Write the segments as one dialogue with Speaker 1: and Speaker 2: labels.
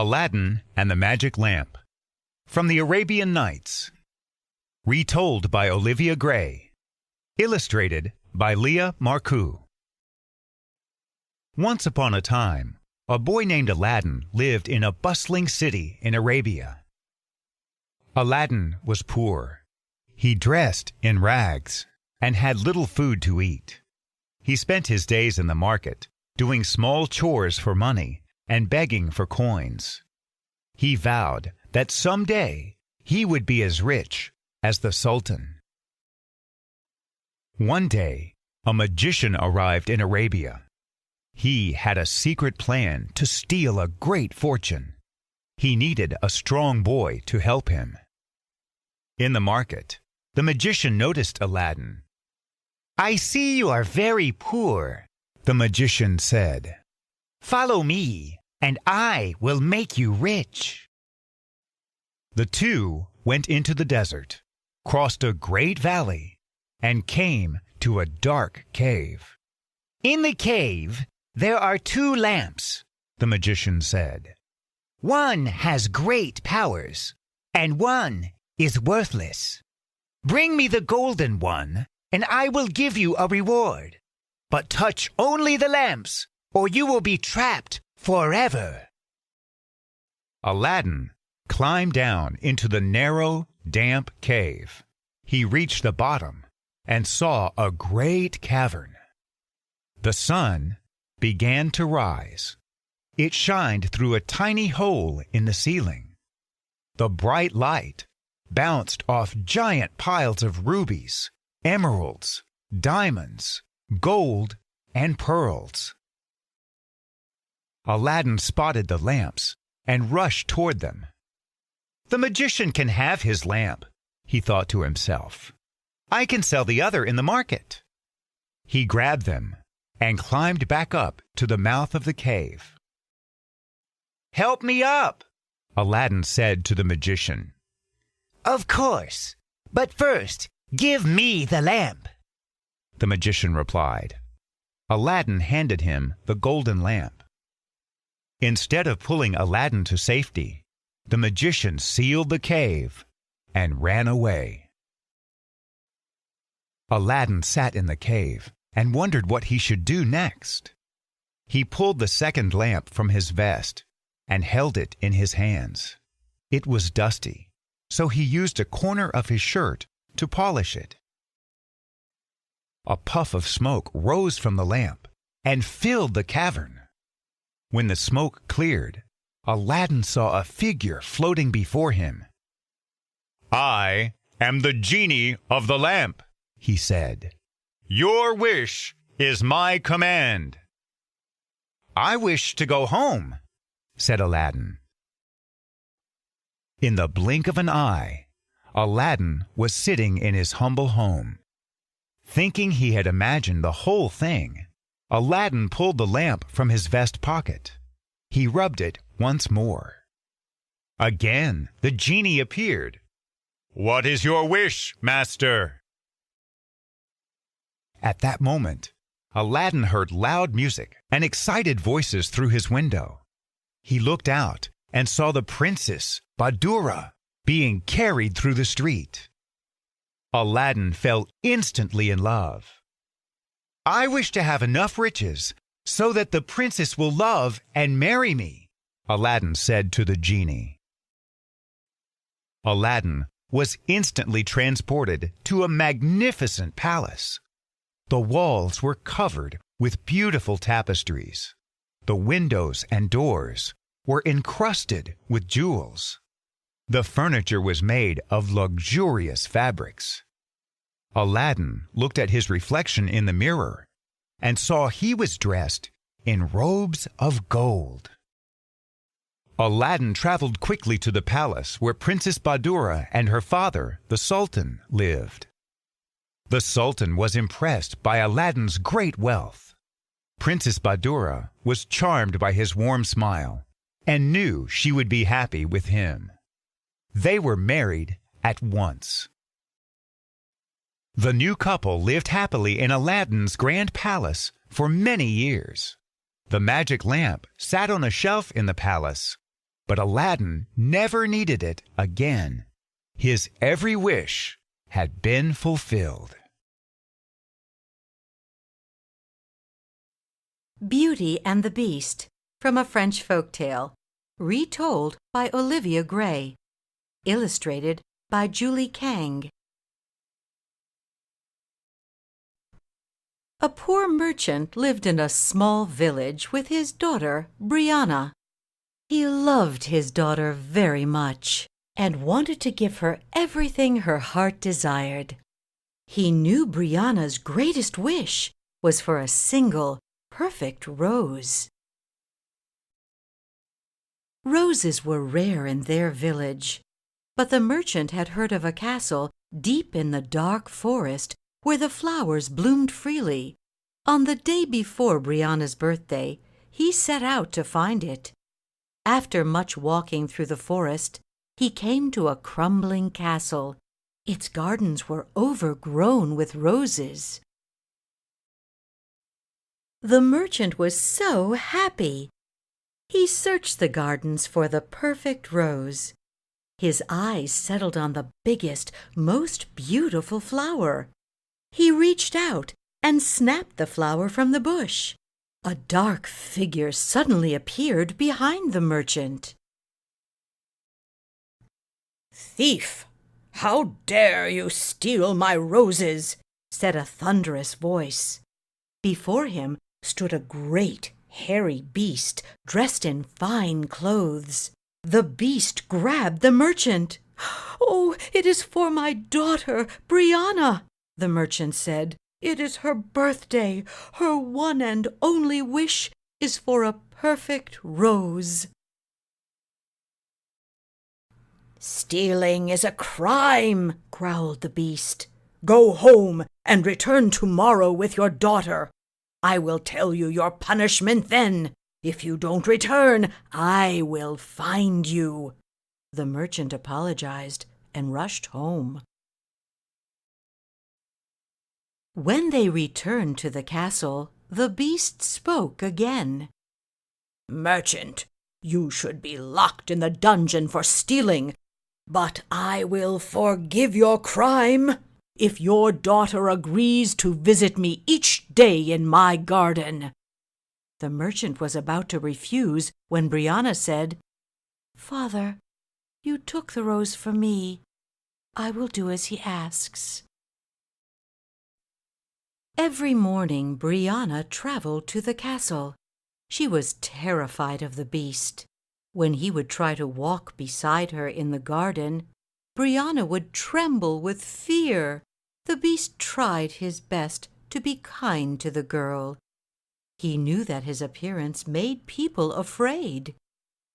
Speaker 1: Aladdin and the Magic Lamp. From the Arabian Nights. Retold by Olivia Gray. Illustrated by Leah Marcoux. Once upon a time, a boy named Aladdin lived in a bustling city in Arabia. Aladdin was poor. He dressed in rags and had little food to eat. He spent his days in the market, doing small chores for money and begging for coins. He vowed that someday he would be as rich as the Sultan. One day, a magician arrived in Arabia. He had a secret plan to steal a great fortune. He needed a strong boy to help him. In the market, the magician noticed Aladdin. "I see you are very poor," the magician said. "Follow me, and I will make you rich." The two went into the desert, crossed a great valley, and came to a dark cave. "In the cave, there are 2 lamps," the magician said. "One has great powers, and one is worthless. Bring me the golden one, and I will give you a reward. But touch only the lamps, or you will be trapped forever." Aladdin climbed down into the narrow, damp cave. He reached the bottom and saw a great cavern. The sun began to rise. It shined through a tiny hole in the ceiling. The bright light bounced off giant piles of rubies, emeralds, diamonds, gold, and pearls. Aladdin spotted the lamps and rushed toward them. "The magician can have his lamp," he thought to himself. "I can sell the other in the market." He grabbed them and climbed back up to the mouth of the cave. "Help me up," Aladdin said to the magician. "Of course, but first give me the lamp," the magician replied. Aladdin handed him the golden lamp. Instead of pulling Aladdin to safety, the magician sealed the cave and ran away. Aladdin sat in the cave and wondered what he should do next. He pulled the second lamp from his vest and held it in his hands. It was dusty, so he used a corner of his shirt to polish it. A puff of smoke rose from the lamp and filled the cavern. When the smoke cleared, Aladdin saw a figure floating before him. "I am the genie of the lamp," he said. "Your wish is my command." "I wish to go home," said Aladdin. In the blink of an eye, Aladdin was sitting in his humble home. Thinking he had imagined the whole thing, Aladdin pulled the lamp from his vest pocket. He rubbed it once more. Again, the genie appeared. "What is your wish, master?" At that moment, Aladdin heard loud music and excited voices through his window. He looked out and saw the Princess Badoura being carried through the street. Aladdin fell instantly in love. "I wish to have enough riches so that the princess will love and marry me," Aladdin said to the genie. Aladdin was instantly transported to a magnificent palace. The walls were covered with beautiful tapestries. The windows and doors were encrusted with jewels. The furniture was made of luxurious fabrics. Aladdin looked at his reflection in the mirror and saw he was dressed in robes of gold. Aladdin traveled quickly to the palace where Princess Badoura and her father, the Sultan, lived. The Sultan was impressed by Aladdin's great wealth. Princess Badoura was charmed by his warm smile and knew she would be happy with him. They were married at once. The new couple lived happily in Aladdin's grand palace for many years. The magic lamp sat on a shelf in the palace, But Aladdin never needed it again. His every wish had been fulfilled.
Speaker 2: Beauty and the Beast, from a French folktale, retold by Olivia Gray, illustrated by Julie Kang. A poor merchant lived in a small village with his daughter, Brianna. He loved his daughter very much and wanted to give her everything her heart desired. He knew Brianna's greatest wish was for a single, perfect rose. Roses were rare in their village, but the merchant had heard of a castle deep in the dark forest where the flowers bloomed freely. On the day before Brianna's birthday, he set out to find it. After much walking through the forest, he came to a crumbling castle. Its gardens were overgrown with roses. The merchant was so happy. He searched the gardens for the perfect rose. His eyes settled on the biggest, most beautiful flower. He reached out and snapped the flower from the bush. A dark figure suddenly appeared behind the merchant.
Speaker 3: "Thief! How dare you steal my roses?"
Speaker 2: said a thunderous voice. Before him stood a great, hairy beast dressed in fine clothes. The beast grabbed the merchant. "Oh, it is for my daughter, Brianna," the merchant said. "It is her birthday. Her one and only wish is for a perfect rose."
Speaker 3: "Stealing is a crime," growled the beast. "Go home and return tomorrow with your daughter. I will tell you your punishment then. If you don't return, I will find you." The merchant apologized and rushed home.
Speaker 2: When they returned to the castle, the beast spoke again.
Speaker 3: "Merchant, you should be locked in the dungeon for stealing, but I will forgive your crime if your daughter agrees to visit me each day in my garden."
Speaker 2: The merchant was about to refuse when Brianna said, "Father, you took the rose for me. I will do as he asks." Every morning Brianna traveled to the castle. She was terrified of the beast. When he would try to walk beside her in the garden, Brianna would tremble with fear. The beast tried his best to be kind to the girl. He knew that his appearance made people afraid.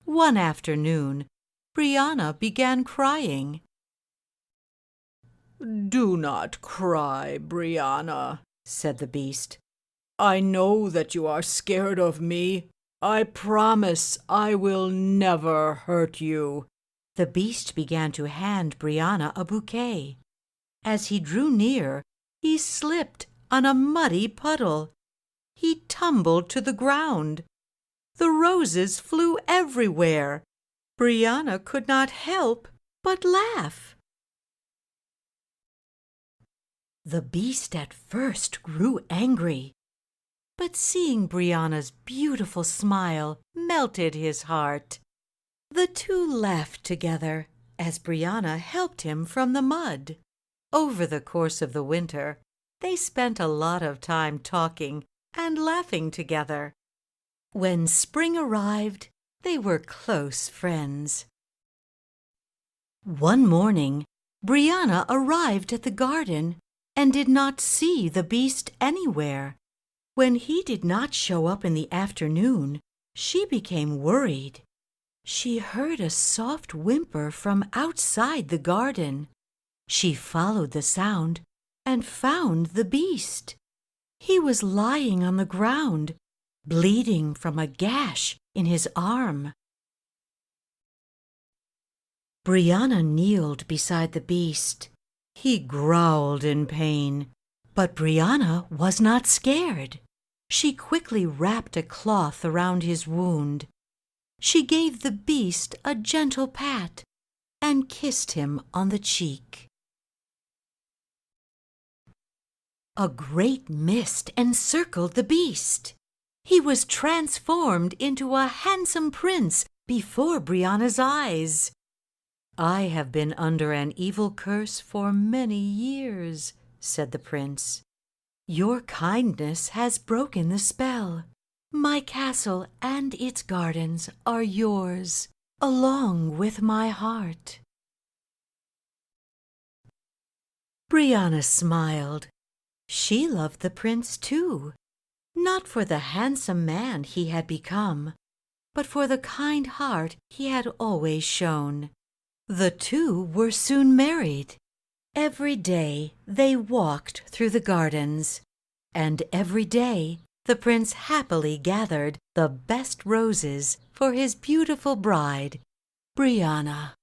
Speaker 2: One afternoon, Brianna began crying.
Speaker 3: "Do not cry, Brianna," said the beast. "I know that you are scared of me. I promise I will never hurt you."
Speaker 2: The beast began to hand Brianna a bouquet. As he drew near, he slipped on a muddy puddle. He tumbled to the ground. The roses flew everywhere. Brianna could not help but laugh. The beast at first grew angry, but seeing Brianna's beautiful smile melted his heart. The two laughed together as Brianna helped him from the mud. Over the course of the winter, they spent a lot of time talking and laughing together. When spring arrived, they were close friends. One morning, Brianna arrived at the garden and did not see the beast anywhere. When he did not show up in the afternoon, she became worried. She heard a soft whimper from outside the garden. She followed the sound and found the beast. He was lying on the ground, bleeding from a gash in his arm. Brianna kneeled beside the beast. He growled in pain, but Brianna was not scared. She quickly wrapped a cloth around his wound. She gave the Beast a gentle pat and kissed him on the cheek. A great mist encircled the Beast. He was transformed into a handsome prince before Brianna's eyes. "I have been under an evil curse for many years," said the prince. "Your kindness has broken the spell. My castle and its gardens are yours, along with my heart." Brianna smiled. She loved the prince too, not for the handsome man he had become, but for the kind heart he had always shown. The two were soon married. Every day they walked through the gardens, and every day the prince happily gathered the best roses for his beautiful bride, Brianna.